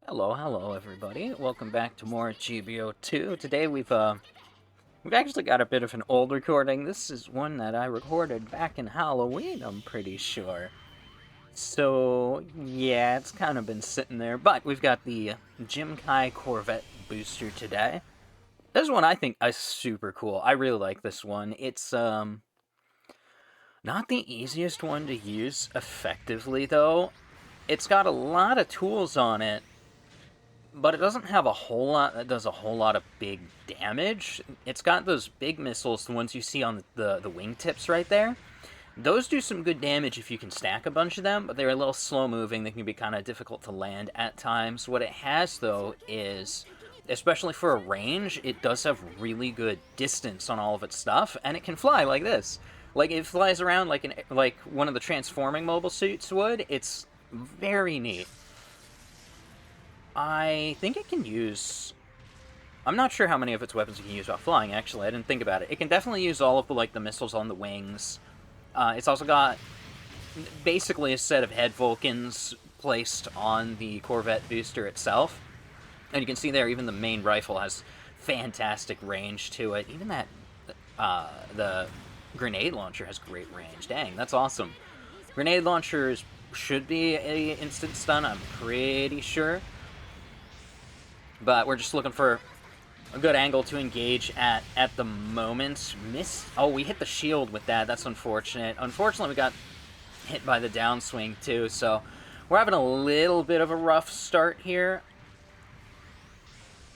Hello, everybody. Welcome back to more GBO2. Today we've actually got a bit of an old recording. This is one that I recorded back in Halloween, I'm pretty sure. So, yeah, it's kind of been sitting there, but we've got the Jim Kai Corvette booster today. This one I think is super cool. I really like this one. It's not the easiest one to use effectively though. It's got a lot of tools on it, but it doesn't have a whole lot that does a whole lot of big damage. It's got those big missiles, the ones you see on the wingtips right there. Those do some good damage if you can stack a bunch of them, but they're a little slow moving. They can be kind of difficult to land at times. What it has, though, is, especially for a range, it does have really good distance on all of its stuff, and it can fly like this. Like, it flies around like one of the transforming mobile suits would. It's very neat. I think it can use... I'm not sure how many of its weapons it can use while flying, actually. I didn't think about it. It can definitely use all of the missiles on the wings. It's also got basically a set of head Vulcans placed on the Corvette booster itself. And you can see there, even the main rifle has fantastic range to it. Even that, the grenade launcher has great range. Dang, that's awesome. Grenade launchers should be a instant stun, I'm pretty sure. But we're just looking for a good angle to engage at the moment. Oh, we hit the shield with that. That's unfortunate. Unfortunately, we got hit by the downswing, too. So we're having a little bit of a rough start here.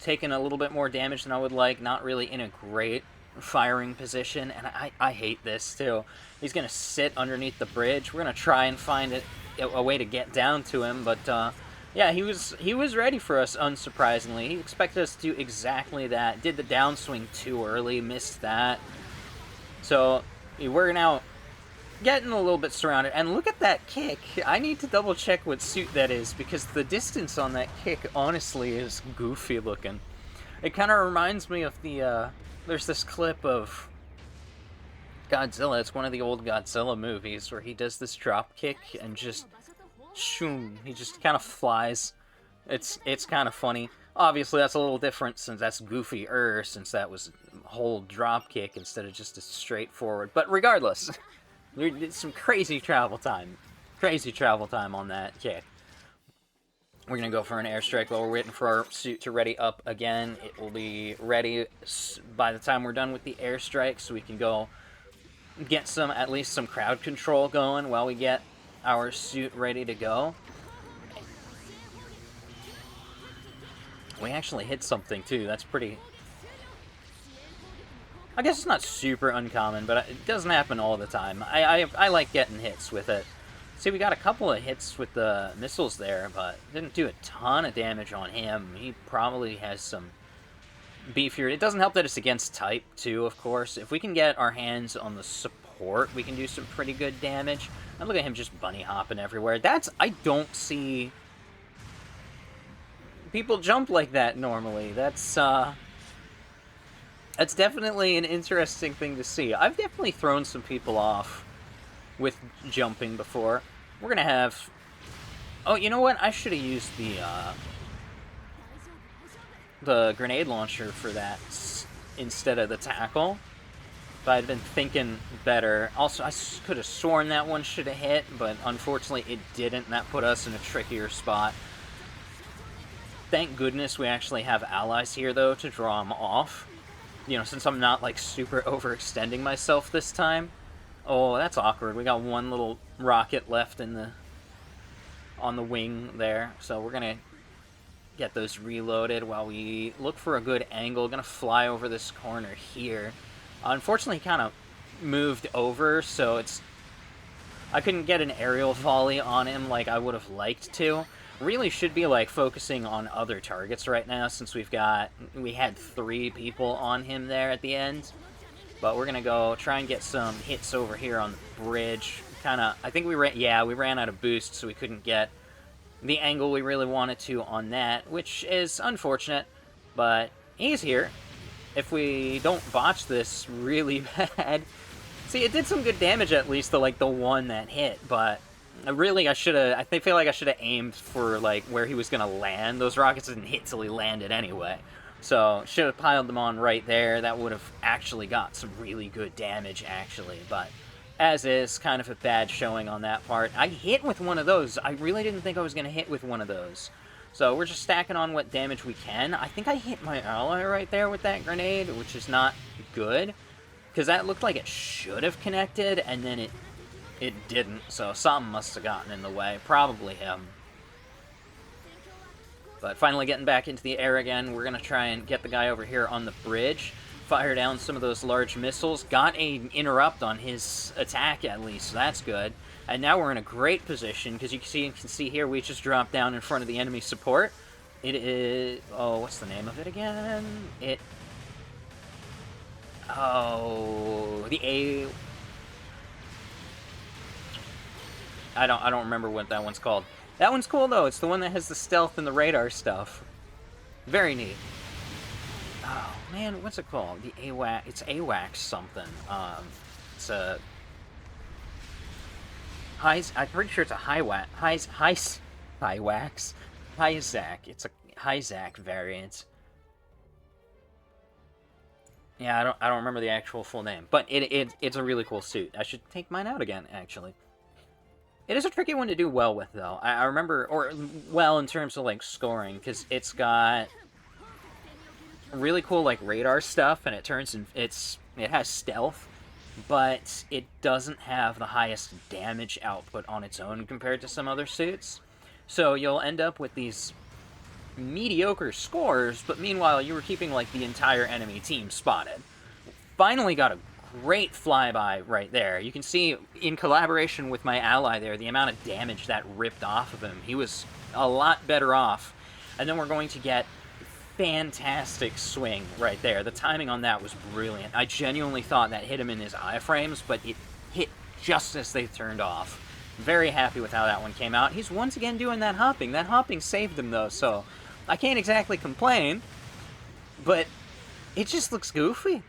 Taking a little bit more damage than I would like. Not really in a great firing position. And I hate this, too. He's going to sit underneath the bridge. We're going to try and find a way to get down to him, but... yeah, he was ready for us, unsurprisingly. He expected us to do exactly that. Did the downswing too early, missed that. So, we're now getting a little bit surrounded. And look at that kick. I need to double check what suit that is, because the distance on that kick, honestly, is goofy looking. It kind of reminds me of the, there's this clip of Godzilla. It's one of the old Godzilla movies where he does this drop kick and just... shoom, he just kind of flies. It's kind of funny. Obviously, that's a little different since that's goofy-er, since that was a whole drop kick instead of just a straightforward. But regardless, we did some crazy travel time. Crazy travel time on that kick. We're going to go for an airstrike while we're waiting for our suit to ready up again. It will be ready by the time we're done with the airstrike, so we can go get at least some crowd control going while we get our suit ready to go. We actually hit something too. That's pretty... I guess it's not super uncommon, but it doesn't happen all the time. I like getting hits with it. See, we got a couple of hits with the missiles there, but didn't do a ton of damage on him. He probably has some beefier... It doesn't help that it's against type too, of course. If we can get our hands on the support, we can do some pretty good damage. And look at him just bunny hopping everywhere. I don't see people jump like that normally. That's definitely an interesting thing to see. I've definitely thrown some people off with jumping before. We're gonna have... Oh, you know what? I should have used the grenade launcher for that instead of the tackle. If I'd been thinking better. Also, I could have sworn that one should have hit, but unfortunately it didn't, and that put us in a trickier spot. Thank goodness we actually have allies here, though, to draw them off. You know, since I'm not, like, super overextending myself this time. Oh, that's awkward. We got one little rocket left on the wing there, so we're gonna get those reloaded while we look for a good angle. Gonna fly over this corner here. Unfortunately, he kind of moved over, so I couldn't get an aerial volley on him like I would have liked to. Really should be, like, focusing on other targets right now, since we had 3 people on him there at the end. But we're gonna go try and get some hits over here on the bridge. I think we ran out of boost, so we couldn't get the angle we really wanted to on that, which is unfortunate, but he's here. If we don't botch this really bad... See, it did some good damage at least, the one that hit, but Really, I should have. I feel like I should have aimed for like where he was gonna land. Those rockets didn't hit till he landed anyway, so should have piled them on right there. That would have actually got some really good damage, actually. But as is, kind of a bad showing on that part. I hit with one of those. I really didn't think I was gonna hit with one of those. So we're just stacking on what damage we can. I think I hit my ally right there with that grenade, which is not good, because that looked like it should have connected, and then it didn't, so something must have gotten in the way. Probably him. But finally getting back into the air again, we're going to try and get the guy over here on the bridge. Fire down some of those large missiles. Got an interrupt on his attack, at least, so that's good. And now we're in a great position, because you can see here, we just dropped down in front of the enemy support. It is... oh, what's the name of it again? Oh... the A... I don't remember what that one's called. That one's cool, though. It's the one that has the stealth and the radar stuff. Very neat. Oh, man, what's it called? The AWAC... it's AWAC something. It's a... I'm pretty sure it's a HIWAC... HIWAX? HIZAC. It's a HIZAC variant. Yeah, I don't remember the actual full name. But it's a really cool suit. I should take mine out again, actually. It is a tricky one to do well with, though. I remember, or well in terms of, like, scoring, because it's got really cool, like, radar stuff, and it has stealth, but it doesn't have the highest damage output on its own compared to some other suits. So you'll end up with these mediocre scores, but meanwhile you were keeping, like, the entire enemy team spotted. Finally got a great flyby right there. You can see, in collaboration with my ally there, the amount of damage that ripped off of him. He was a lot better off. And then we're going to get fantastic swing right there. The timing on that was brilliant. I genuinely thought that hit him in his iframes, but it hit just as they turned off. Very happy with how that one came out. He's once again doing that hopping. That hopping saved him, though, so I can't exactly complain, but it just looks goofy.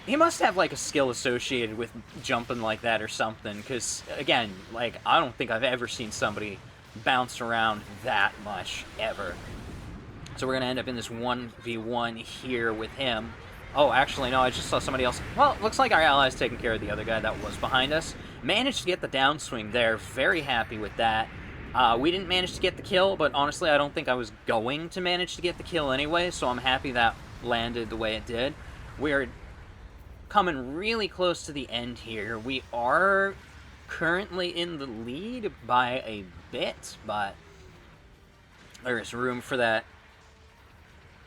He must have, like, a skill associated with jumping like that or something, because, again, like, I don't think I've ever seen somebody bounce around that much, ever. So we're going to end up in this 1v1 here with him. Oh, actually, no, I just saw somebody else. Well, it looks like our ally's taking care of the other guy that was behind us. Managed to get the downswing there. Very happy with that. We didn't manage to get the kill, but honestly, I don't think I was going to manage to get the kill anyway, so I'm happy that landed the way it did. We're coming really close to the end here. We are currently in the lead by a bit, but there's room for that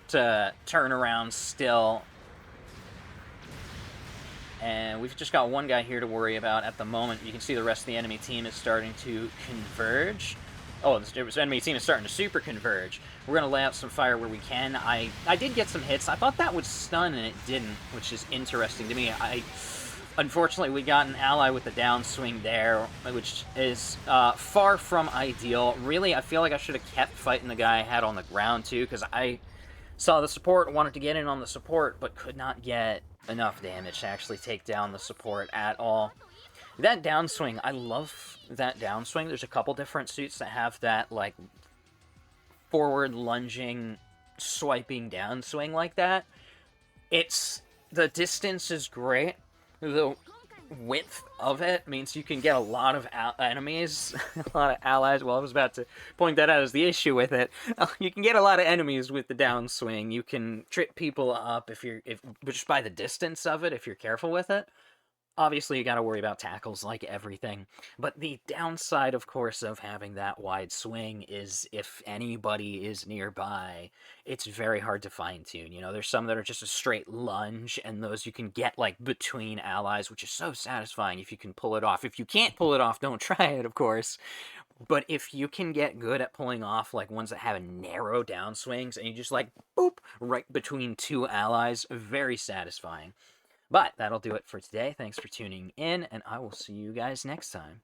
to turn around still. And we've just got one guy here to worry about at the moment. You can see the rest of the enemy team is starting to converge. Oh, the enemy team is starting to super converge. We're going to lay out some fire where we can. I did get some hits. I thought that would stun, and it didn't, which is interesting to me. Unfortunately, we got an ally with the downswing there, which is far from ideal. Really, I feel like I should have kept fighting the guy I had on the ground, too, because I saw the support, wanted to get in on the support, but could not get enough damage to actually take down the support at all. That downswing, I love that downswing. There's a couple different suits that have that, like, forward lunging, swiping downswing like that. The distance is great. The width of it means you can get a lot of enemies, a lot of allies. Well, I was about to point that out as the issue with it. You can get a lot of enemies with the downswing. You can trip people up just by the distance of it, if you're careful with it. Obviously, you gotta worry about tackles like everything, but the downside, of course, of having that wide swing is if anybody is nearby, it's very hard to fine-tune. You know, there's some that are just a straight lunge, and those you can get, like, between allies, which is so satisfying if you can pull it off. If you can't pull it off, don't try it, of course. But if you can get good at pulling off, like, ones that have narrow downswings, and you just, like, boop, right between two allies, very satisfying. But that'll do it for today. Thanks for tuning in, and I will see you guys next time.